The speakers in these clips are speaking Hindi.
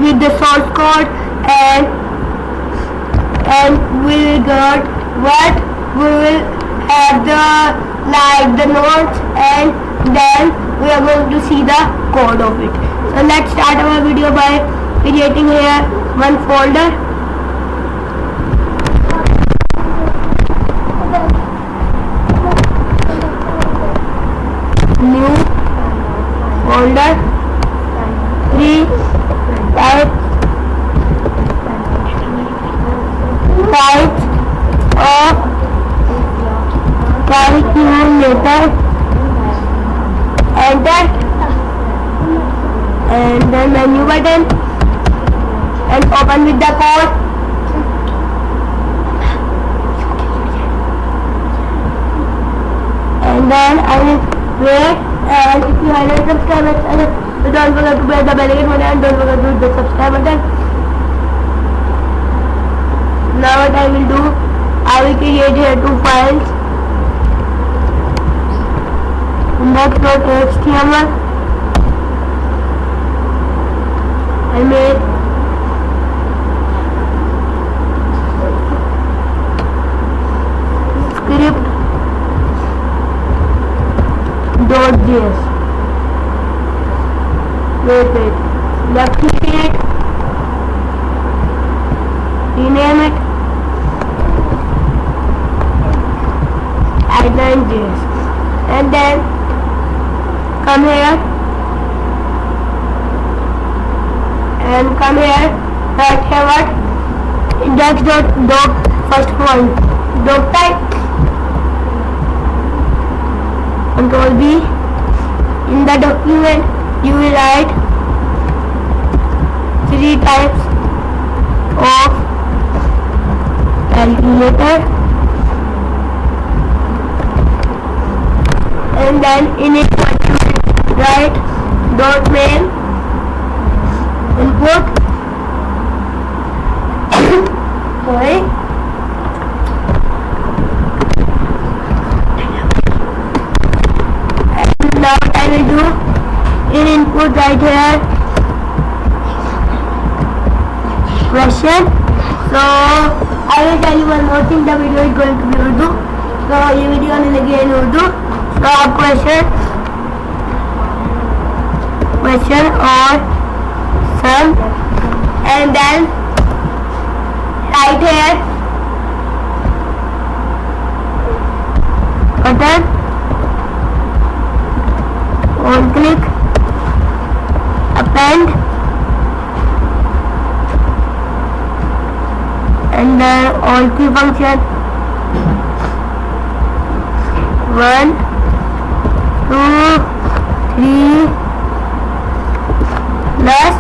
with the source code, and we will get what we will have the notes, and then we are going to see the code of it. So let's start our video by creating here one folder. New folder, 3 types of calculator, enter, and then menu button, and open with the code. And then I will wait, and if you haven't subscribed, so don't forget to press the bell icon and don't forget to hit the subscribe button. Now what I will do, I will create here 2 files. Index.html. I made script.js. Wait. Left click it, rename it outline.js, and then come here right here what index.doc, first one doc type, Control B. In the document you will write 3 types of calculator, and then in it you will write dot main input. Sorry. And now what I will do, in input right here question. So I will tell you one more thing, the video is going to be Urdu, so ये वीडियो आने लगी है in Urdu. So आप question or sum, and then right here button, on click, append, and then all key function 1, 2, 3 plus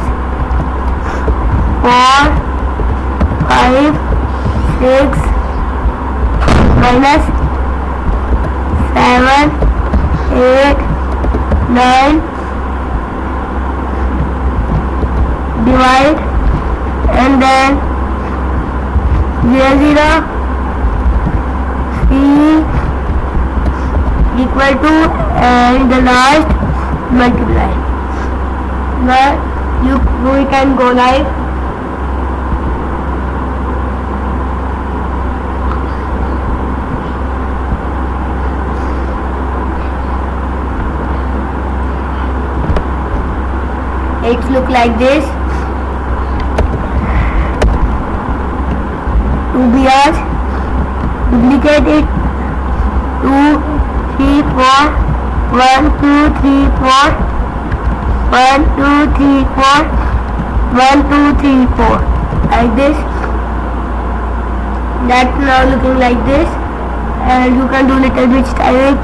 4, 5, 6 minus 7, 8, 9, divide, and then 0 C equal to, and the last multiply. Now we can go live. It look like this. 2 BRs, duplicate it, 2, 3, 4, 1, 2, 3, 4, 1, 2, 3, 4, 1, 2, 3, 4, like this. That's now looking like this, and you can do little bit styling,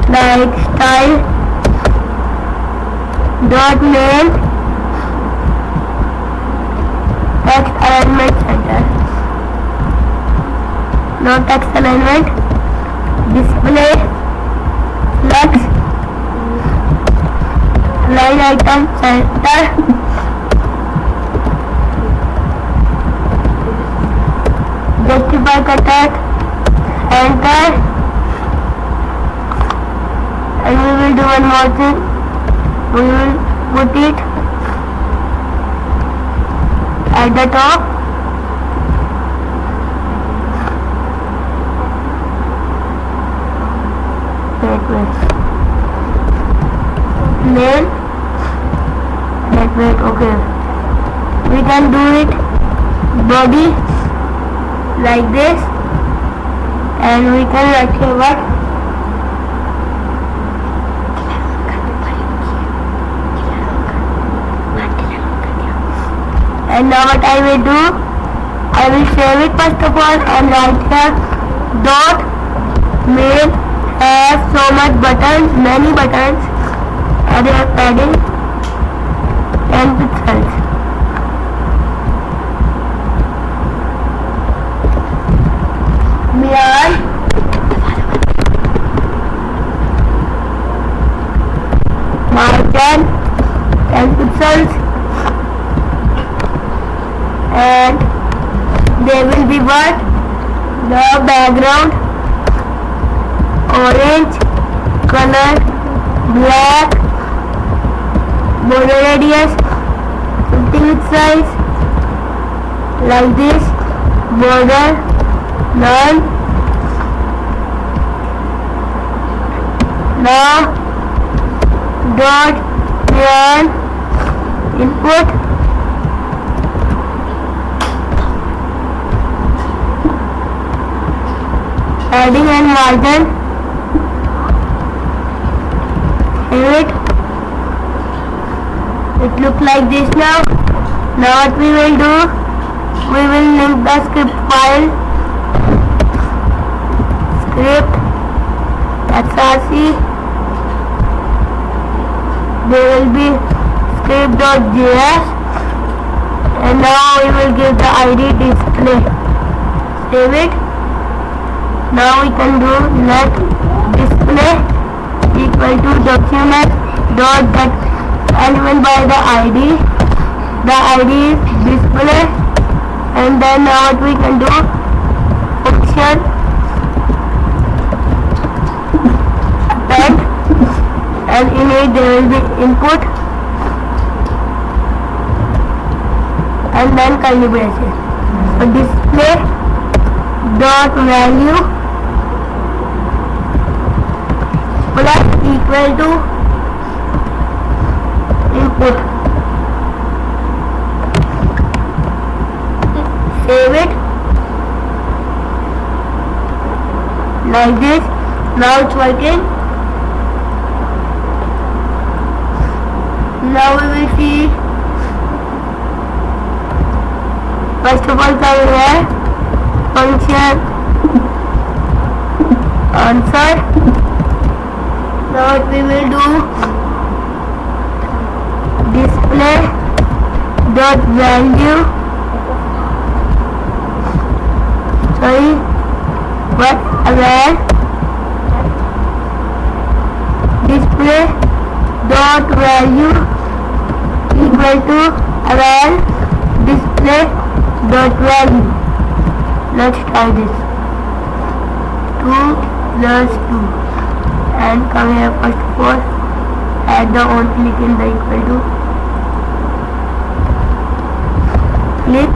like style dot main text alignment center, no text alignment, display flex line item center, justify contact, enter, and we will do one more thing. We will put it at the top. Wait, okay. We can do it body like this, and we can write here what? And now what I will do, I will save it first of all and write here dot main has so much buttons, many buttons, and they are padding and pixels. Beyond margin 10 pixels, and there will be what? The background orange color, black, border radius 15 pixels, like this, border none. Now dot beyond input, padding and margin, it look like this now. Now what we will do, we will link the script file, script src, there will be script.js, and now we will give the id display. Save it. Now we can do let display equal to document dot get element by the id. The id is display, and then now what we can do, function append, and in it there will be input and then curly braces. So display dot value plus equal to input. Save it like this. Now it's working. Now we will see. First of all, come here, function answer. Now what we will do, display dot value, what aware, display dot value equal to aware display dot value. Let's try this. 2 plus 2, and come here first of all, add the on click in the equal to, click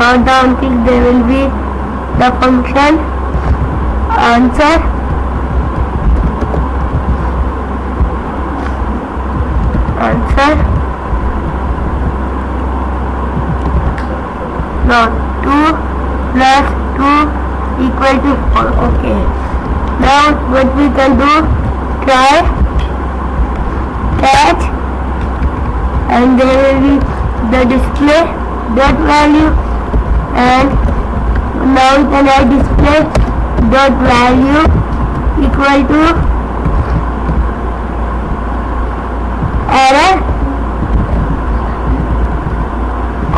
on the on click, there will be the function answer, now 2 plus 2 equal to 4. Okay, now what we can do, try catch, and there will be the display dot value, and now we can add display dot value equal to error,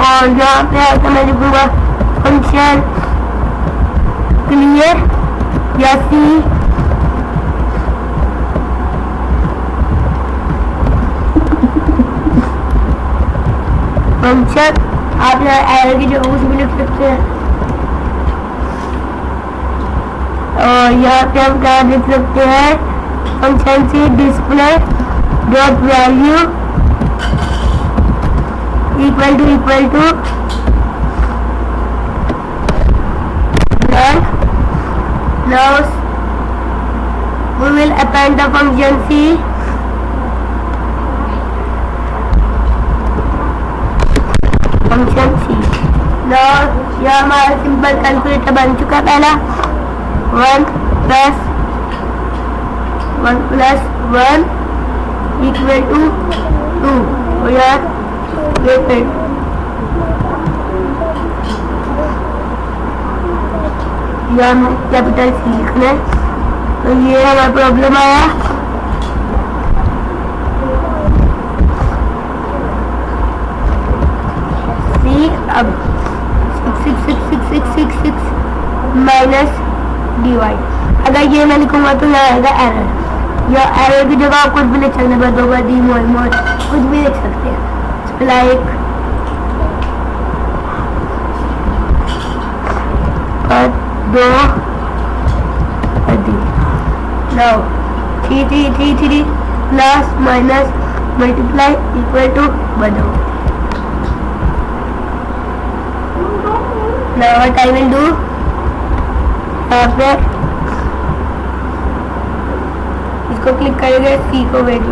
और यहाँ पे आता मैं लिखूंगा फंक्शन क्लियर या सी, फंक्शन आप यहाँ एरर की जगह कुछ भी लिख सकते हैं, और यहाँ पे हम क्या लिख सकते हैं, function C display dot value equal to blank. Now we will append the function c. Function C. now यह हमारा सिंपल कैलकुलेटर बन चुका है पहला. 1 plus 1 equal to 2. तो यह हमें कैपिटल सी लिखना है. तो ये हमारा प्रॉब्लम आया. सी अब 6 माइनस डिवाइड. अगर ये मैं लिखूंगा तो यहाँ आएगा एरर. या एरर की जगह आप कुछ भी लिख सकते हैं. दी मोर कुछ भी लिख सकते हैं. Like 2 now 3 plus minus multiply equal to बनाओ. now what I will do, यहाँ पे इसको क्लिक करेंगे. सी को वेट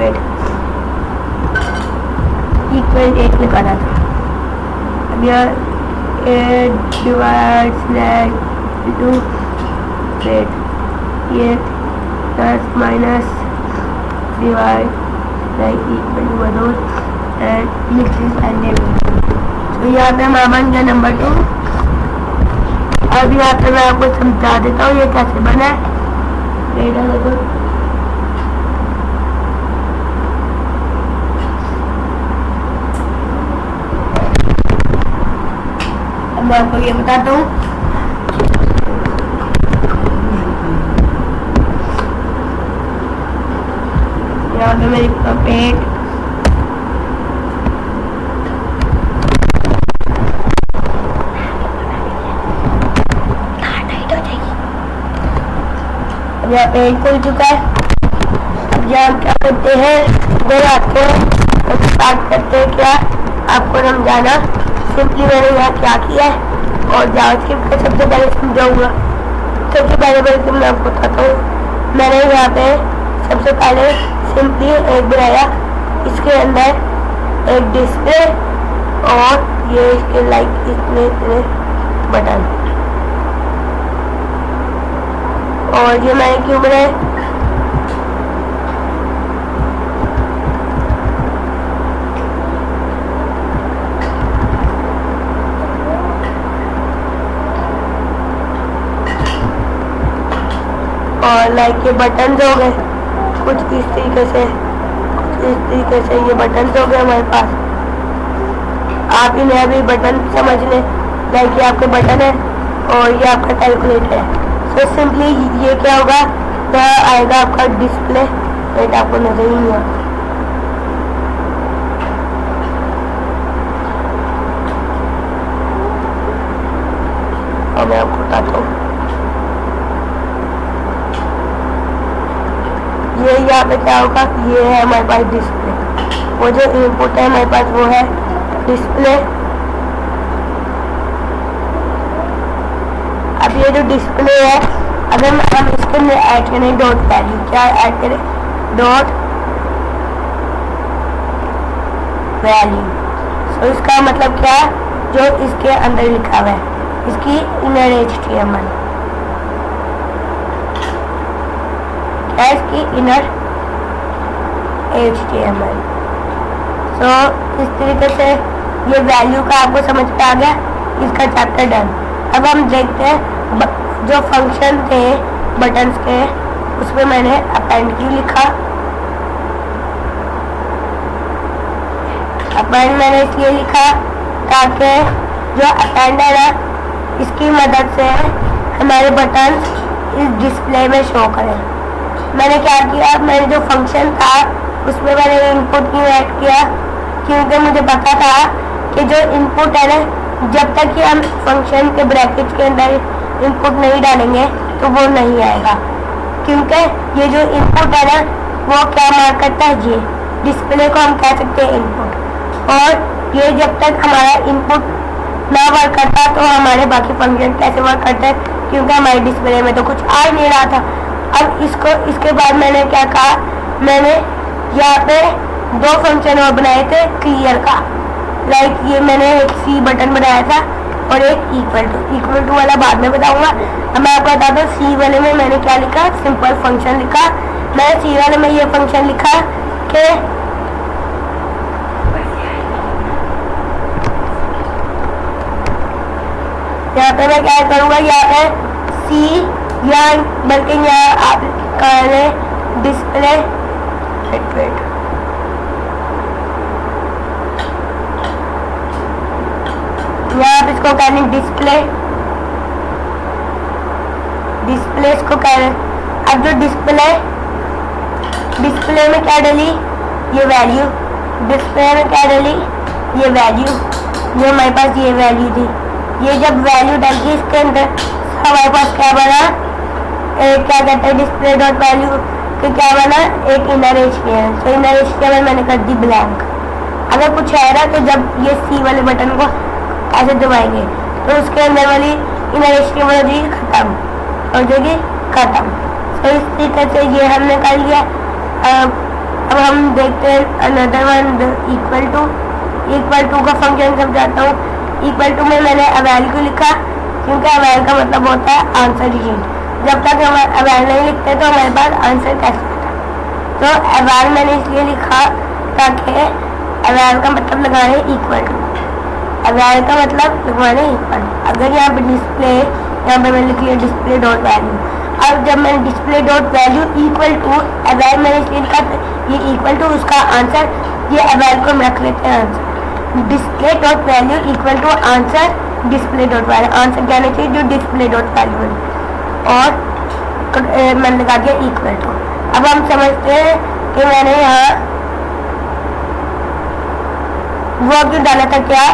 इक्वल 8 लिखाना था. अब यह 8 डिवाइड स्लैश टू वेट ये plus minus divide like equal to बदल and mix this and name. तो यहाँ पे हमारा बन गया नंबर 2. अब यहाँ पे मैं आपको समझा देता हूँ ये कैसे बना है. अब मैं आपको ये बताता हूँ. यहाँ पे मेरी पेट यहाँ पेट खुल चुका है. अब यहाँ हम क्या करते हैं, इधर आते हैं और स्टार्ट करते हैं. क्या आपको समझाना. सिंपली मैंने यहाँ क्या किया है और जावास्क्रिप्ट का सबसे पहले समझाऊंगा. सबसे पहले मैं आपको बताता हूँ. मैंने यहाँ पे सबसे पहले सिंपली एक बनाया. इसके अंदर एक डिस्प्ले और ये इसके लाइक इतने बटन. और ये मैंने क्यों बनाए, और लाइक ये बटन हो गए कुछ इस तरीके से ये बटन हो गए हमारे पास. आप इन्हें अभी बटन समझ लें. लाइक ये आपके बटन है और ये आपका कैलकुलेटर है. तो सिंपली ये क्या होगा, तो आएगा आपका डिस्प्ले. वेट आपको नजर ही नहीं आता. और मैं आपको बताता हूँ. ये यहाँ पे क्या होगा, ये है हमारे पास डिस्प्ले. वो जो इनपुट है हमारे पास वो है डिस्प्ले. अब ये जो डिस्प्ले है, अगर हम इसके अंदर ऐड करें डॉट वैल्यू, क्या ऐड करें, डॉट वैल्यू. तो इसका मतलब क्या है, जो इसके अंदर लिखा हुआ है, इसकी इनर HTML, क्या है इसकी इनर HTML. तो इस तरीके से ये वैल्यू का आपको समझ में आ गया. इसका चैप्टर डन. अब हम देखते हैं जो फंक्शन थे बटन्स के, उसमें मैंने अपेंड क्यों लिखा. अपेंड मैंने इसलिए लिखा ताकि जो अपेंड है ना, इसकी मदद से हमारे बटन इस डिस्प्ले में शो करें. मैंने क्या किया, मैंने जो फंक्शन था उसमें मैंने इनपुट क्यों ऐड किया, क्योंकि मुझे पता था कि जो इनपुट है ना, जब तक कि हम फंक्शन के ब्रैकेट के अंदर इनपुट नहीं डालेंगे तो वो नहीं आएगा. क्योंकि ये जो इनपुट है ना, वो क्या मार्क करता है, ये डिस्प्ले को हम कह सकते हैं इनपुट. और ये जब तक हमारा इनपुट ना वर्क करता तो हमारे बाकी फंक्शन कैसे वर्क करते हैं, क्योंकि हमारे डिस्प्ले में तो कुछ आ ही नहीं रहा था। अब इसके बाद मैंने क्या कहा, मैंने यहाँ पे दो फंक्शन और बनाए थे क्लियर का, लाइक ये मैंने एक सी बटन बनाया था और एक इक्वल टू वाला बाद में बताऊंगा। अब मैं आपको बताता हूँ सी वाले में मैंने क्या लिखा, सिंपल फंक्शन लिखा। मैंने सी वाले में ये फंक्शन लिखा कि यहाँ पे मैं क्या करूँगा, यहाँ पे सी या बल्कि यहाँ आप करें डिस्प्ले, यहाँ आप इसको कह रहे डिस्प्ले इसको कह रहे। अब जो डिस्प्ले में क्या डाली, ये वैल्यू, डिस्प्ले में क्या डाली, ये वैल्यू, ये हमारे पास ये वैल्यू थी। ये जब वैल्यू डाली इसके अंदर हमारे पास क्या बना, क्या कहते हैं डिस्प्ले डॉट वैल्यू के क्या बना, एक इनर एचटीएमएल। तो इनर एचटीएमएल मैंने कर दी ब्लैंक। अगर कुछ है ना तो जब ये सी वाले बटन को ऐसे दबाएंगे तो उसके अंदर वाली इनर एचटीएमएल हो जाएगी खत्म, हो जाएगी खत्म। तो इस तरीके से ये हमने कर लिया। अब हम देखते हैं अनदर वन, इक्वल टू का फंक्शन समझाता हूँ। इक्वल टू में मैंने अवैल को लिखा, क्योंकि अवैल का मतलब होता है आंसर शीट। जब तक हम अवैल नहीं लिखते तो हमारे पास आंसर कैसे होता। तो अवैल मैंने इसलिए लिखा ताकि अवैल का मतलब लगाए इक्वल टू, अवैल का मतलब लगवाने इक्वल। अगर यहाँ पे डिस्प्ले, यहाँ पे मैंने लिख लिया डिस्प्ले डॉट वैल्यू। अब जब मैंने display dot value equal to avail मैंने इसलिए लिखा, ये इक्वल टू उसका आंसर, ये अवैल को हम रख लेते हैं answer. Display dot value equal to answer display dot value, answer क्या आना चाहिए जो डिस्प्ले डॉट वैल्यू है, और मैंने लगा दिया इक्वल टू। अब हम समझते हैं कि मैंने यहाँ वो क्यों डाला था, क्या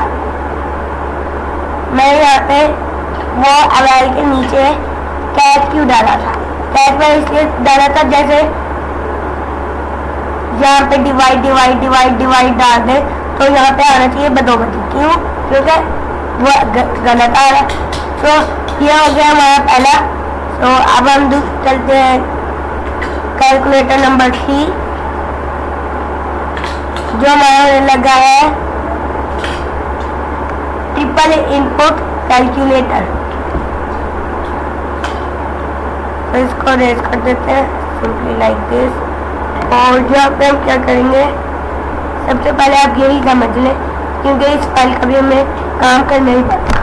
मैं यहाँ पे वो अवैल के नीचे कैट क्यों डाला था। कैट में इसलिए डाला था जैसे यहाँ पे डिवाइड डाल दे तो यहाँ पे आना चाहिए बदोबदी, क्यों, क्योंकि वो गलत आ रहा है। तो ये हो गया हमारा पहला। तो अब हम चलते हैं कैलकुलेटर नंबर 3, जो हमारा लगा है ट्रिपल इनपुट कैलकुलेटर। तो इसको रेज कर देते हैं सिंपली लाइक दिस। और यहाँ पे हम क्या करेंगे, सबसे पहले आप यही समझ लें, क्योंकि इस फाइल का भी हमें काम करना ही पड़ता।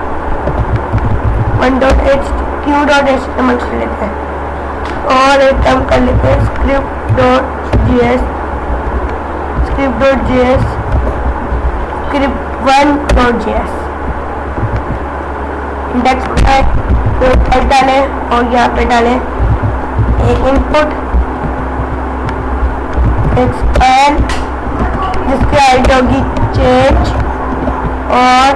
1.html कर लेते हैं और एक काम कर लेते हैं script.js, script1.js। इंडेक्स पर डालें और यहाँ पे डालें एक इनपुट एक्सपैंड, जिसकी आईडी होगी चेंज, और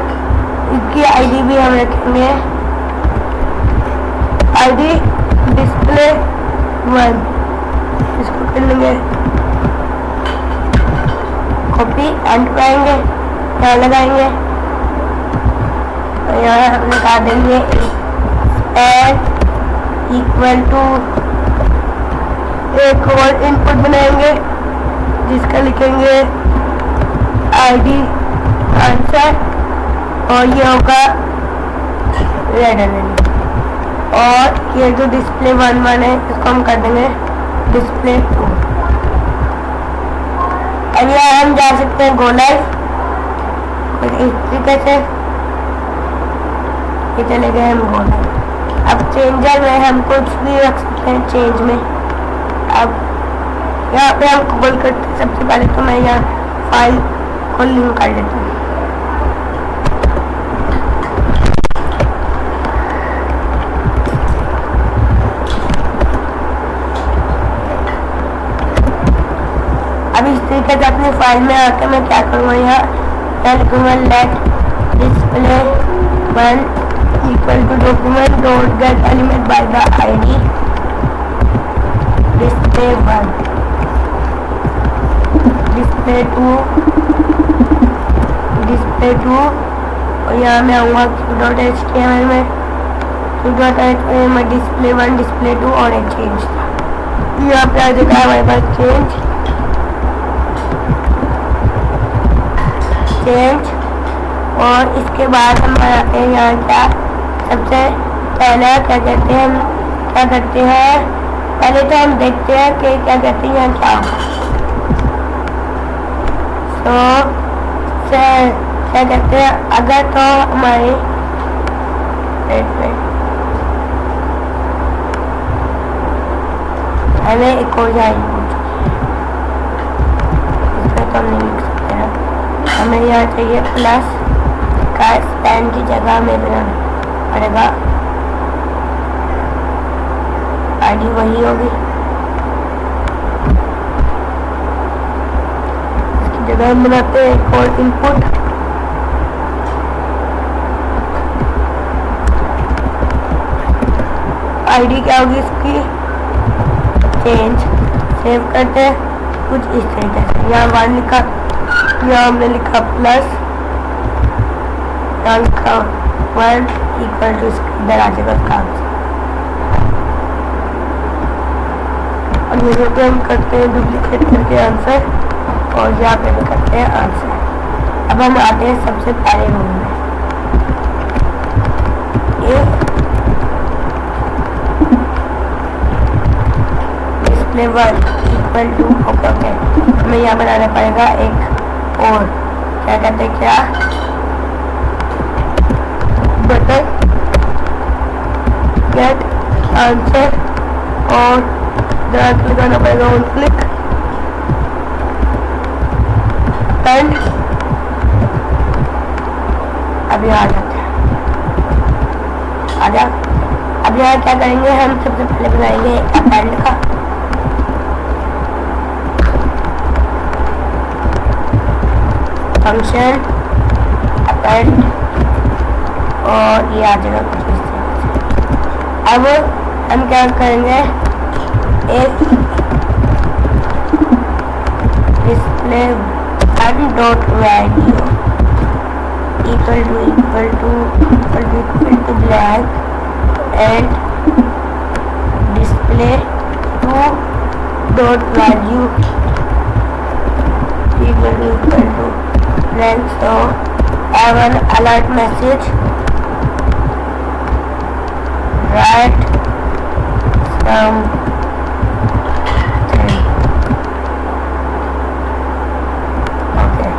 इसकी आईडी भी हम रखेंगे आईडी डिस्प्ले 1। इसको कर लेंगे कॉपी, एंड पाएंगे, यहाँ लगाएंगे, तो यहाँ हम लगा देंगे इक्वल टू, एक और इनपुट बनाएंगे जिसका लिखेंगे आईडी आंसर, और ये होगा रेड एलिमेंट, और ये जो डिस्प्ले 1 है इसको हम कर देंगे डिस्प्ले 2। अब यहाँ हम जा सकते हैं गो लाइव, इस तरीके से ये चले गए हम गो लाइव। अब चेंजर में हम कुछ भी रख सकते हैं चेंज में। अब यहाँ पे हम कॉल करते हैं, सबसे पहले तो मैं यहाँ फाइल को लिंक कर देता हूँ। अब इस तरीके से अपनी फाइल में आकर मैं क्या करूँगा, यहाँ लिखूँगा let display 1 equal to document dot get element by the ID display 1, display 2 display two, और यहाँ मैं आऊँगा Q.html में। Q.html में डिस्प्ले 1, डिस्प्ले 2 और एक चेंज था। यहाँ पे आ जाएगा हमारे पास चेंज। और इसके बाद हम आते हैं यहाँ क्या, सबसे पहले क्या कहते हैं, हम क्या करते हैं, पहले तो हम देखते हैं कि क्या कहते हैं यहाँ क्या होगा। क्या कहते हैं, अगर तो हमारे हमें एक और जाएगी, इसमें तो हम नहीं लिख सकते हैं, हमें यहाँ चाहिए प्लस का स्टैंड की जगह में बनाना पड़ेगा। आईडी वही होगी, इसकी जगह हम बनाते हैं एक और इनपुट। आईडी क्या होगी इसकी, चेंज। सेव करते हैं कुछ इस तरीके से। यहाँ 1 लिखा, यहाँ हमने लिखा प्लस, यहाँ लिखा 1 इक्वल टू, इधर आ जाएगा उसका आंसर। और यहाँ पे हम करते हैं डुप्लीकेट करके आंसर, और यहाँ पे भी करते हैं आंसर। अब हम आते हैं सबसे पहले रूम में। डिस्प्ले 1 इक्वल टू, ओके, हमें यहाँ बनाना पड़ेगा एक और, क्या कहते हैं, क्या बटन गेट आंसर, और लगाना पड़ेगा ऑन क्लिक एंड। अभी आ जाते हैं, आ जा। अब यहाँ क्या करेंगे, हम सबसे पहले बनाएंगे अपेंड का। फंक्शन अपेंड, और ये आ जाएगा कुछ इस तरह से। अब हम क्या करेंगे, if display 1 dot value equal to black and display 2 dot value equal to blank, so have an alert message, write something। okay,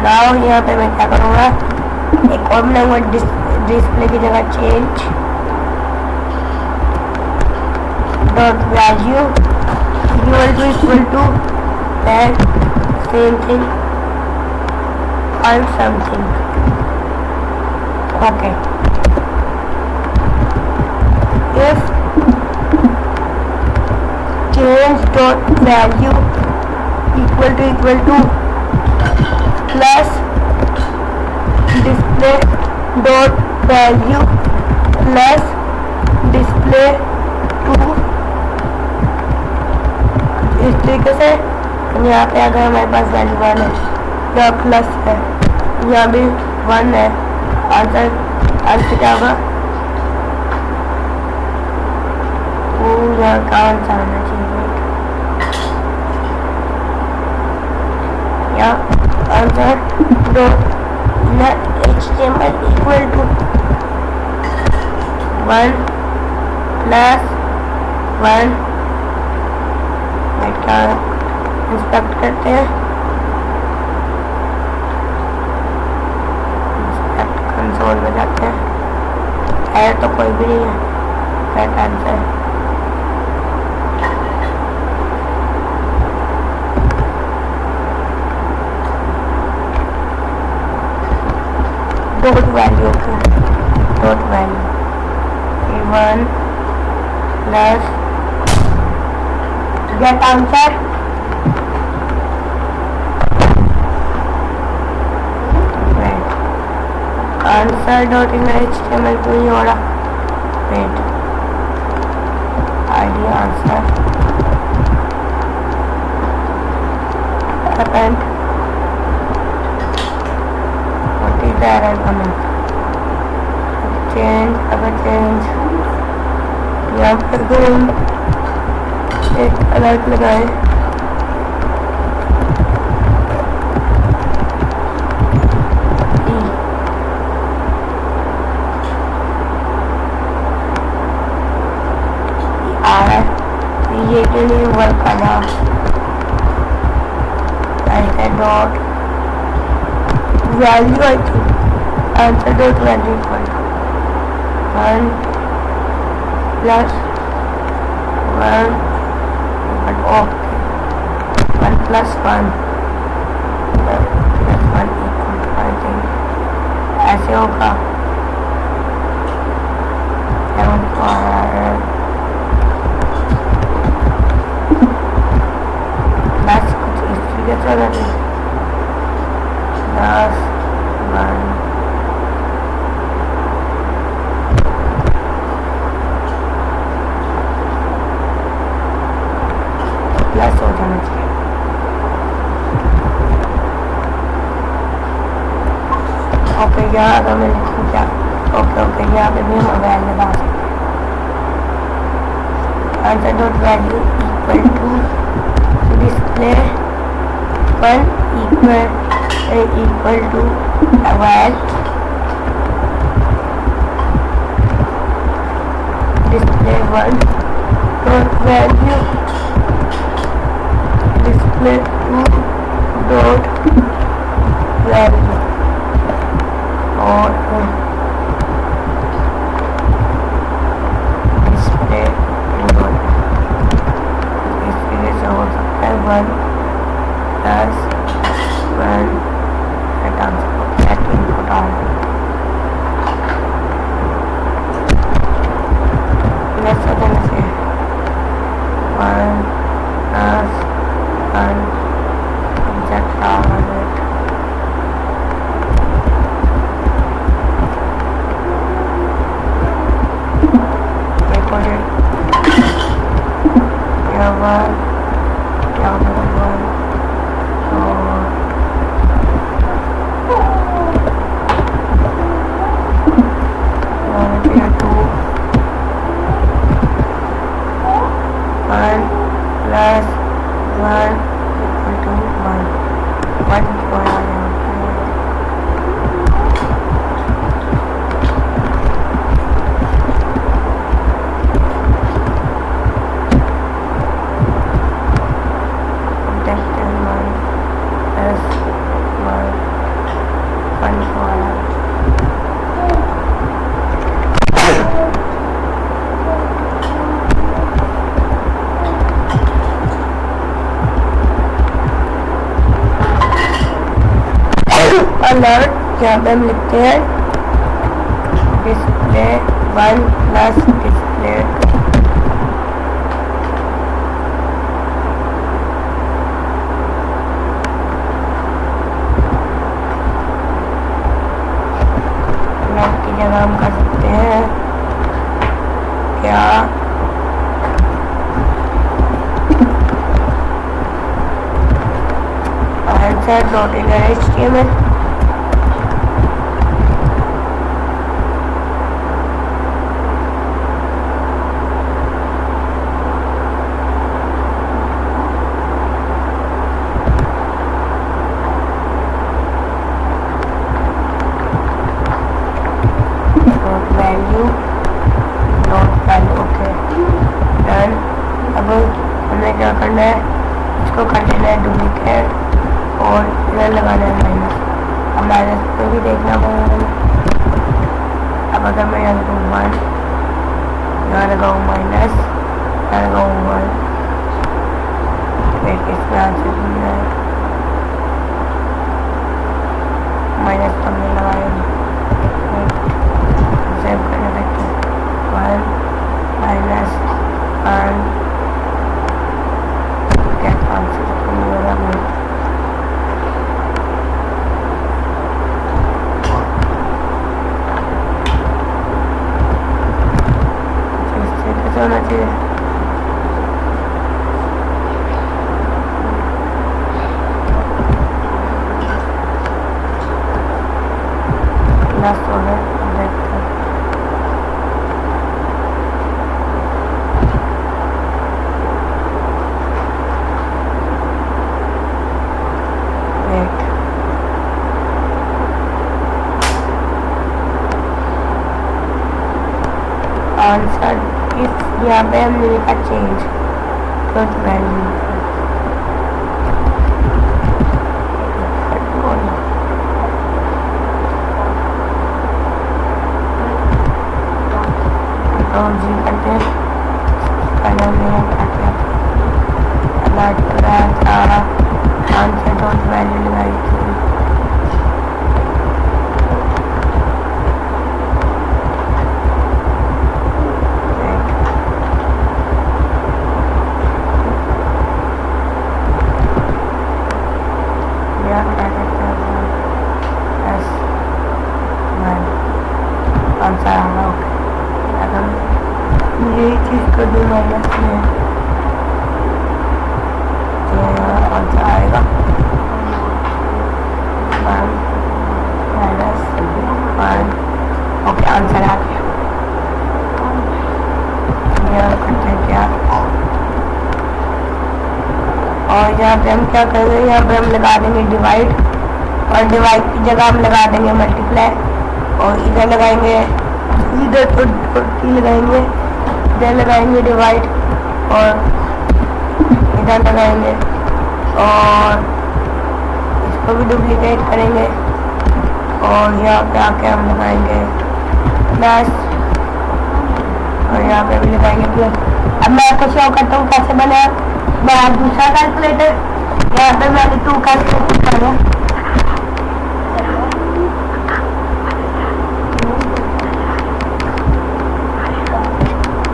now यहाँ पे मैं क्या करूँगा, एक और बनाऊँगा डिस्प्ले की जगह change dot value equal to that same thing और something. Okay, if change dot value equal to plus display dot value plus display 2, इस तरीके से। यहाँ पे अगर हमारे पास वैल्यू 1 है, यहाँ प्लस है, यहाँ भी 1 है, आंसर क्या होगा, वो यहाँ का आंसर आना चाहिए, यहाँ answer dot HTML equal to 1 plus 1, का इंस्पेक्ट करते हैं, इंस्पेक्ट कंसोल में जाते हैं, है तो कोई भी नहीं है, करेक्ट आंसर। डॉट वैल्यू का dot value 1 plus get answer, answer dot in HTML को ही हो रहा, wait ID answer append there and हमें change अगर change यहाँ पर भी हम एक अलर्ट लगाए ये के लिए वर्क करना डॉट वैल्यू आई थी answer dot value equal to 1 plus 1 but okay 1 plus 1 plus 1 equal to I think ऐसे होगा चलो 10 1 प्लस हो जाना चाहिए ओके यहाँ अगर मैं लिखूँ क्या ओके यहाँ पे भी हम वैल्यू लगा सकते हैं answer dot value equal to display equal to val display 1 dot value display 2 dot value और display 2 इस तरह से हो सकता है 1 plus 1 set input on let's again say 1 plus 1 inject on it put it here 1 alert यहाँ पे हम लिखते हैं डिस्प्ले 1 प्लस डिस्प्ले 2 अलर्ट की जगह हम कर सकते हैं क्या आंसर डॉट HTML हमें क्या करना है इसको कर देना है डुप्लीकेट और इधर लगाना है माइनस अब माइनस पे भी देखना पड़ेगा अब अगर मैं यहाँ लगाऊँ 1 यहाँ लगाऊँ माइनस यहाँ लगाऊँ 1 फिर इसमें आंसर मिलना है माइनस तो हमने लगाया सेव करने लगते 1 माइनस 1 होना चाहिए आंसर इस यहाँ पे हमने लिखा चेंज तो वैल्यू तो जी करते हैं कलर में करते हैं आंसर डॉट वैल्यू लगाई थी ये चीज़ को दो माइनस में तो आंसर आएगा 1 माइनस 1। ओके आंसर आ गया। यह करते हैं क्या और यहाँ पे हम क्या करेंगे यहाँ पे हम लगा देंगे डिवाइड और डिवाइड की जगह हम लगा देंगे मल्टीप्लाई और इधर लगाएंगे इधर तो लगाएंगे इधर लगाएंगे डिवाइड और इधर लगाएंगे और इसको भी डुप्लीकेट करेंगे और यहाँ पे आके हम लगाएंगे प्लस और यहाँ पे भी लगाएंगे प्लस। अब मैं आपको शो करता हूँ कैसे बना। मैं दूसरा कैलकुलेटर यहाँ पे मैंने 2 कैलकुलेटर करें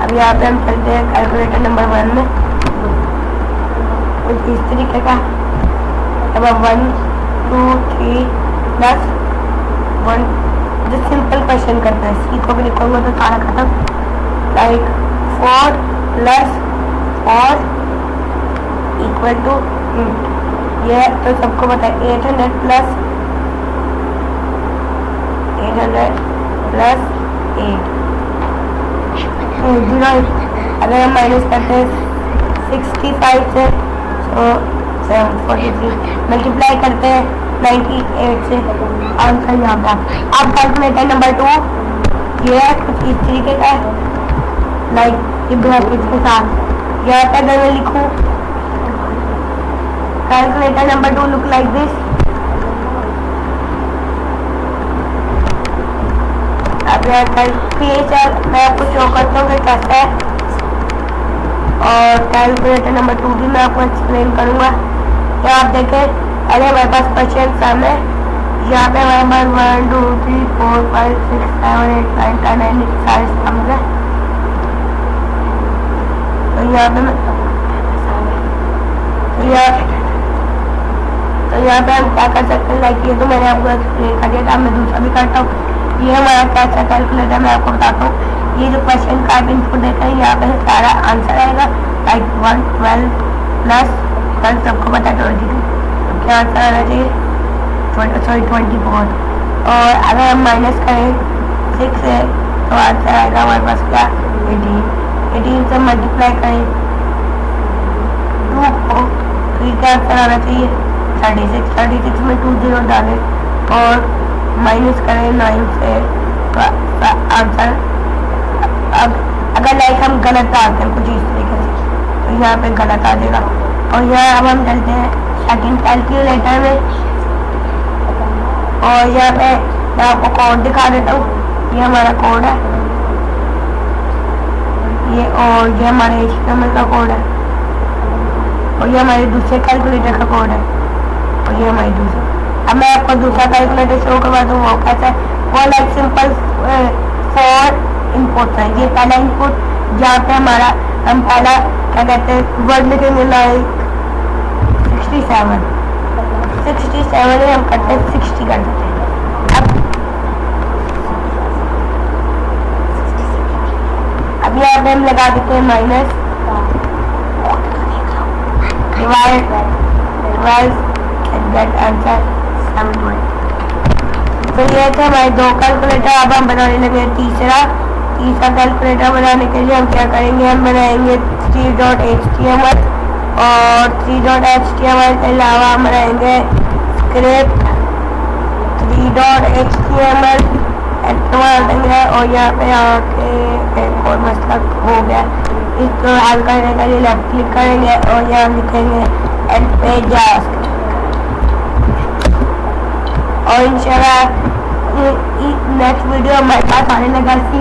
यहाँ पे हम चलते हैं कैलकुलेटर नंबर 1 में कुछ इस तरीके का। अब हम 1 2 3 प्लस 1 जो सिंपल क्वेश्चन करते हैं सी को भी लिखूंगा तो सारा खत्म। लाइक 4 प्लस 4 इक्वल टू ये तो सबको पता है 800 प्लस 8 0। अगर हम माइनस करते हैं 65 से तो 743 मल्टीप्लाई करते हैं 98 से आंसर यहाँ का। अब कैलकुलेटर नंबर 2 ये कुछ इस तरीके का है लाइक ब्रैकेट के साथ। यहाँ पे अगर मैं लिखूँ calculator number 2 look like this. अब मैं आपको शो करता हूँ कि कैसा है और कैलकुलेटर नंबर 2 भी मैं आपको एक्सप्लेन करूँगा। तो आप देखें अरे हमारे पास क्वेश्चन सामने यहाँ पे हमारे पास 1 2 3 4 5 6 7 8 9 10 11 सारे सामने। तो यहाँ पे हम क्या कर सकते हैं लाइक ये तो मैंने आपको एक्सप्लेन कर दिया था। मैं दूसरा भी करता हूँ। ये हमारा कैसा कैलकुलेटर मैं आपको बताता हूँ। ये जो क्वेश्चन का आप इनपुट देते हैं यहाँ पे सारा आंसर आएगा लाइक 1 12 प्लस 12 सबको पता है 22 क्या आंसर आना चाहिए 24। और अगर हम माइनस करें 6 से तो आंसर आएगा हमारे पास क्या 18 से मल्टीप्लाई करें 2 को तो क्या आंसर आना चाहिए 36 में 2 0 डालें और माइनस करें 9 से तो आंसर। अब अगर लाइक हम गलत डालते हैं कुछ इस तरीके से तो यहाँ पे गलत आ जाएगा। और यहाँ अब हम चलते हैं सेकंड कैलकुलेटर में और यहाँ पे मैं आपको कोड दिखा देता हूँ। ये हमारा कोड है ये और ये हमारे HTML का कोड है और ये हमारे दूसरे कैलकुलेटर का कोड है और ये हमारी दूसरी। अब मैं आपको दूसरा कैलकुलेटर शो करवा दूँ वो कैसा है। वो लाइक सिंपल 4 इनपुट है। ये पहला इनपुट जहाँ पे हमारा हम पहला क्या कहते हैं वर्ड लिखेंगे लाइक 67 में हम करते हैं 60 कर देते हैं। अब यहाँ पे हम लगा देते हैं माइनस डिवाइड गेट आंसर 7 तो ये थे हमारे 2 कैलकुलेटर। अब हम बनाने लगे तीसरा कैलकुलेटर। बनाने के लिए हम क्या करेंगे, हम बनाएंगे 3.html और 3.html के अलावा हम बनाएंगे स्क्रिप्ट 3.html देंगे। और यहाँ पे आके एक और मसला हो गया, इसको हल करने के लिए लेफ्ट क्लिक करेंगे और यहाँ लिखेंगे एंड पेज जावास्क्रिप्ट। और इंशाल्लाह नेक्स्ट वीडियो हमारे पास आने लगा सी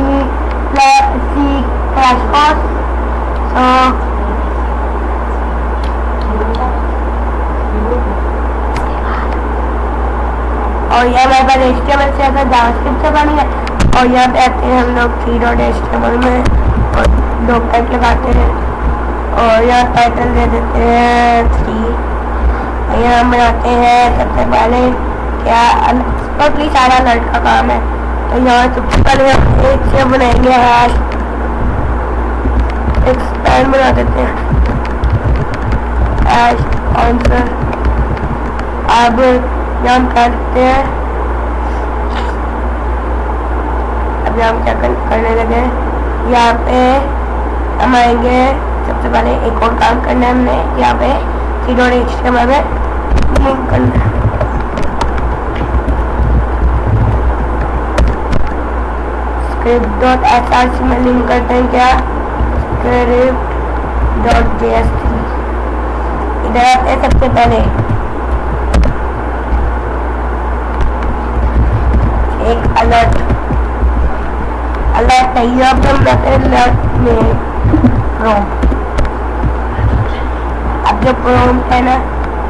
क्रैश कोर्स। और यह हमारे पास HTML से आता है, जावास्क्रिप्ट से बनी है। और यहाँ पे आते हैं हम लोग 3.html में और 2 टैग लगाते हैं और यहाँ टाइटल दे देते हैं 3। यहाँ हम बनाते हैं सबसे पहले क्या टोटली सारा अलर्ट का काम है। तो यहाँ सबसे पहले हम एक से बनाएंगे हैश एक्सपैंड बना देते हैं हैश आंसर। अब हम करते हैं, अभी हम क्या करने लगे, यहाँ पे हम आएंगे। सबसे पहले एक और काम करना है हमने, यहाँ पे 3.html में लिंक करना है। script.src में लिंक करते हैं क्या, script.js3। इधर आते हैं सबसे पहले एक अलर्ट नहीं, अब हम जाते हैं अलर्ट में प्रॉम्प्ट। अब जो प्रॉम्प्ट है ना,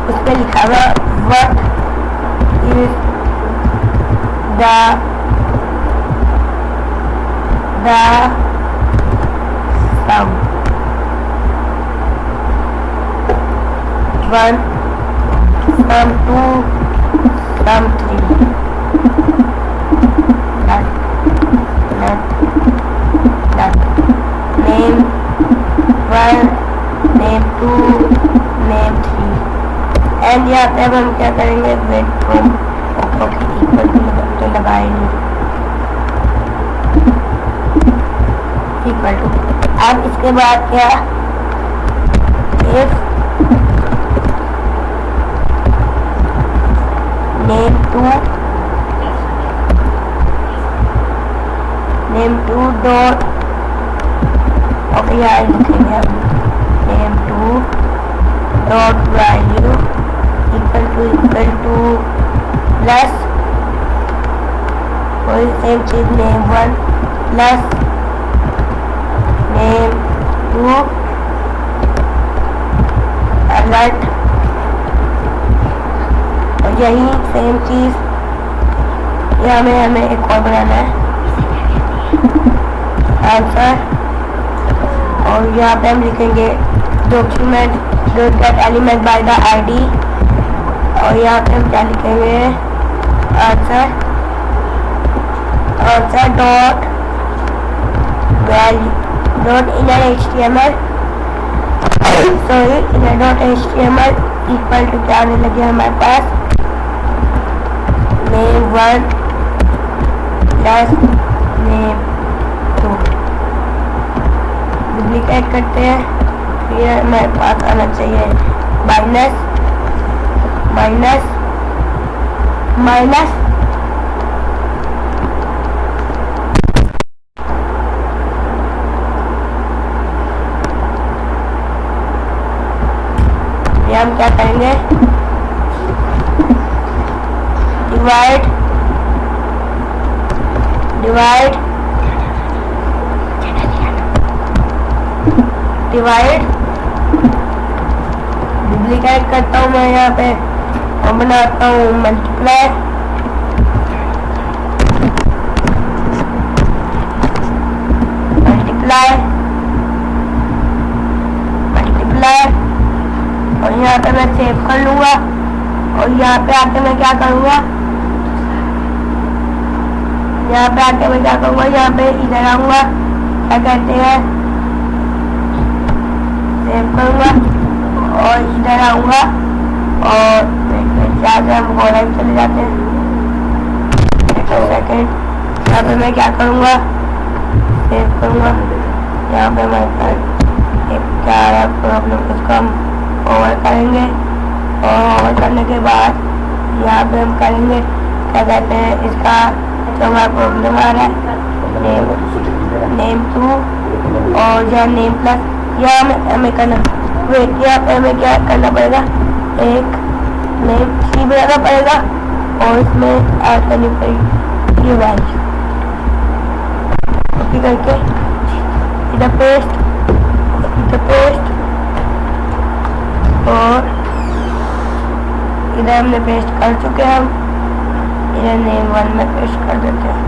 उस पर लिखा हुआ what is the sum 1 sum 2 sum 3 name 1 name 2 name 3 and यहाँ पे अब हम क्या करेंगे, वेट फ्रॉम इक्वल टू लगाएंगे इक्वल टू। अब इसके बाद क्या, इफ name 2 डॉट यहाँ लिखेंगे हम name2 dot value equal to plus कोई सेम चीज name1 प्लस name2 अलर्ट। और यही सेम चीज यहाँ में हमें एक और बनाना है आंसर। और यहाँ पे हम लिखेंगे document dot get element by the ID. और यहाँ पे हम क्या लिखेंगे, answer dot value dot inner HTML sorry inner dot HTML equal to क्या आने लगे हमारे पास, name1 प्लस name2। डुप्लीकेट करते हैं, फिर हमारे पास आना चाहिए माइनस माइनस माइनस ये हम क्या करेंगे, डिवाइड डुप्लीकेट करता हूँ मैं यहाँ पे और बनाता हूँ मल्टीप्लाई और यहाँ पे मैं सेव कर लूँगा। और यहाँ पे आके मैं क्या करूँगा, यहाँ पे इधर आऊँगा, क्या कहते हैं, सेव करूँगा और इधर आऊँगा और हम कॉलम चले जाते हैं सेकेंड। यहाँ पे मैं क्या करूँगा, सेव करूँगा। यहाँ पे हमारे पास एक क्या आ रहा है प्रॉब्लम, उसको हम ओवर करेंगे और ओवर करने के बाद यहाँ पे हम करेंगे क्या कहते हैं इसका जो हमारा प्रॉब्लम आ रहा है नेम टू और या नेम प्लस या हमें करना वेट, यहाँ पे हमें क्या करना पड़ेगा, एक नेम की बनाना पड़ेगा और इसमें ऐड करनी पड़ेगी ये वैल्यू कॉपी करके इधर पेस्ट और इधर हमने पेस्ट कर चुके हैं। हम इधर नेम 1 में पेस्ट कर देते हैं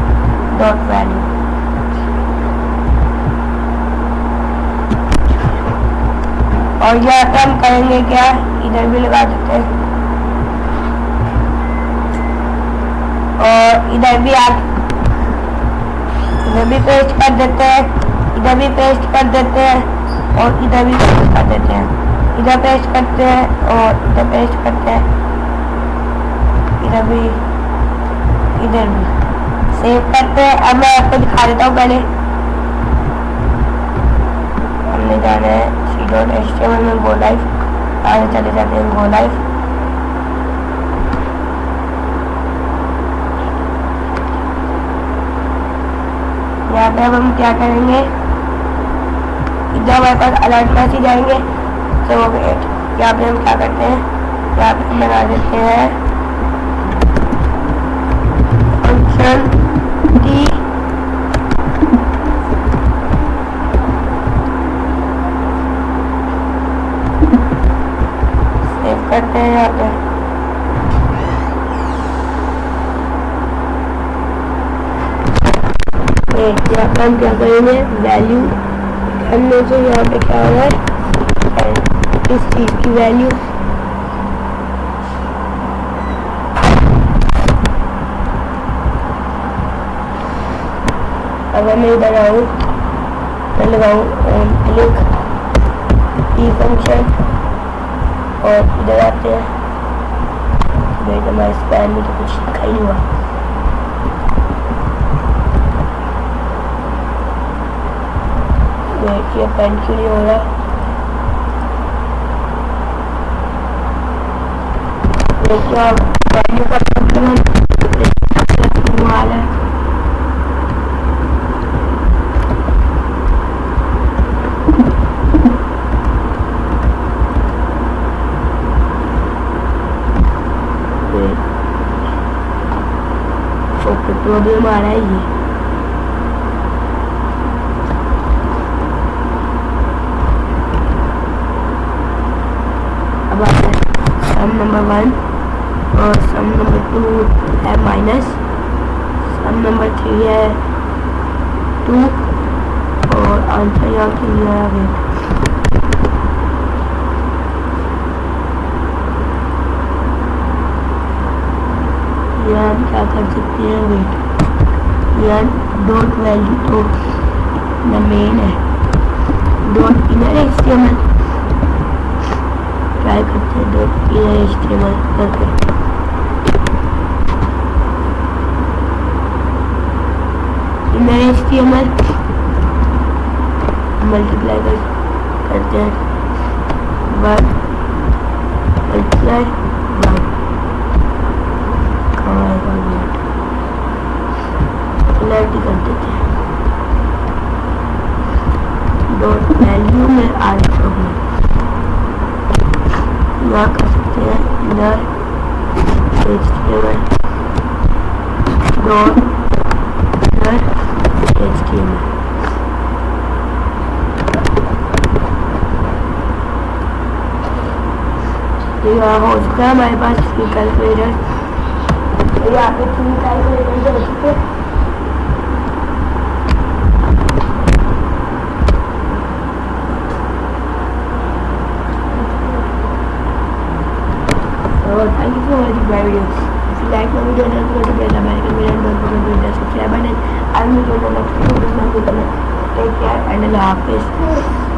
डॉट वैल्यू। और यहाँ पे हम करेंगे क्या, इधर भी लगा देते हैं और इधर भी पेस्ट कर देते हैं, इधर भी पेस्ट कर देते हैं और इधर भी पेस्ट कर देते हैं, इधर पेस्ट करते हैं और इधर पेस्ट करते हैं, इधर भी सेव करते हैं। अब मैं आपको दिखा देता हूँ। पहले हमने जाना है C.HTML में गो लाइव, आगे चले जाते हैं गो लाइव। यहाँ पे अब हम क्या करेंगे, इधर हमारे पास अलर्ट मैसेज आएंगे तो वेट, यहाँ पे हम क्या करते हैं, यहाँ पे हम लगा देते हैं फंक्शन टी सेव करते हैं। यहाँ पे यहाँ पे हम क्या करेंगे, वैल्यू करने से यहाँ पे क्या हो रहा है, इस चीज की वैल्यू अगर मैं इधर आऊँ तो लगाऊँ क्लिक ई फंक्शन और इधर आते हैं, वेट हमारे स्पैन में तो कुछ लिखा ही नहीं हुआ। वेट ये पेन क्यों नहीं हो रहा, क्या वैल्यू का प्रॉब्लम है। प्रॉब्लम आ रहा है ये, अब आता है सम नंबर 1 और सम नंबर 2 है माइनस, सम नंबर 3 है 2 और आंसर यहाँ की लिया है। यहाँ क्या कर सकते हैं, वेट यहाँ डॉट वैल्यू तो मेन है, डॉट इनर HTML ट्राई करते हैं, डॉट इनर HTML करके इनर HTML मल्टीप्लाई करते हैं 1 मल्टीप्लाई 1 कर देते हैं डॉट वैल्यू में आज प्रॉब्लम यहाँ कर सकते हैं inner HTML dot inner HTML। तो यहाँ हो चुका है हमारे पास फ्री कैलकुलेटर, तो यहाँ पे फ्री कैलकुलेटर हो चुके हैं। Thank you for watching my video. If you like my video, don't forget to press the bell icon and don't forget to hit the subscribe button. I will meet you in the next video. Take care and Allah Hafiz.